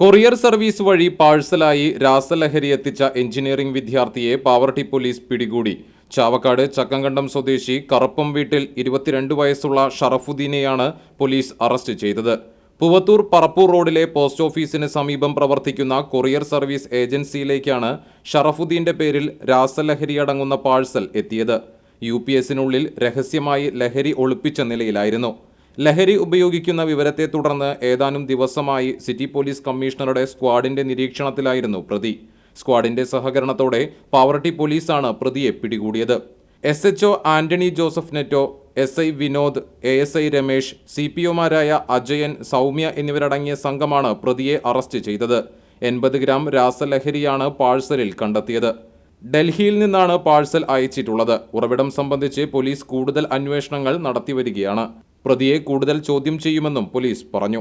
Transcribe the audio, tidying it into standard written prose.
Courier service വഴി പാഴ്സലായി രാസലഹരി എത്തിച്ച engineering വിദ്യാർത്ഥിയെ പാവർട്ടി പോലീസ് പിടികൂടി. ചാവക്കാട് ചക്കങ്കണ്ടം സ്വദേശി കറുപ്പം വീട്ടിൽ 22 വയസ്സുള്ള ഷറഫുദ്ദീനെയാണ് പോലീസ് അറസ്റ്റ് ചെയ്തത്. പൂവത്തൂർ പറപ്പൂർ റോഡിലെ പോസ്റ്റ് ഓഫീസിന് സമീപം പ്രവർത്തിക്കുന്ന കൊറിയർ സർവീസ് ഏജൻസിയിലേക്കാണ് ഷറഫുദ്ദീന്റെ പേരിൽ രാസലഹരി അടങ്ങുന്ന പാഴ്സൽ എത്തിയത്. UPSനുള്ളിൽ രഹസ്യമായി ലഹരി ഒളിപ്പിച്ച നിലയിലായിരുന്നു. ലഹരി ഉപയോഗിക്കുന്ന വിവരത്തെ തുടർന്ന് ഏതാനും ദിവസമായി സിറ്റി പോലീസ് കമ്മീഷണറുടെ സ്ക്വാഡിന്റെ നിരീക്ഷണത്തിലായിരുന്നു പ്രതി. സ്ക്വാഡിന്റെ സഹകരണത്തോടെ പാവർട്ടി പോലീസാണ് പ്രതിയെ പിടികൂടിയത്. SHO Antony Joseph Netto, SI Vinod, ASI Ramesh, CPOമാരായ അജയൻ, സൗമ്യ എന്നിവരടങ്ങിയ സംഘമാണ് പ്രതിയെ അറസ്റ്റ് ചെയ്തത്. 80 ഗ്രാം രാസലഹരിയാണ് പാഴ്സലിൽ കണ്ടെത്തിയത്. ഡൽഹിയിൽ നിന്നാണ് പാഴ്സൽ അയച്ചിട്ടുള്ളത്. ഉറവിടം സംബന്ധിച്ച് പോലീസ് കൂടുതൽ അന്വേഷണങ്ങൾ നടത്തിവരികയാണ്. പ്രതിയെ കൂടുതൽ ചോദ്യം ചെയ്യുമെന്നും പോലീസ് പറഞ്ഞു.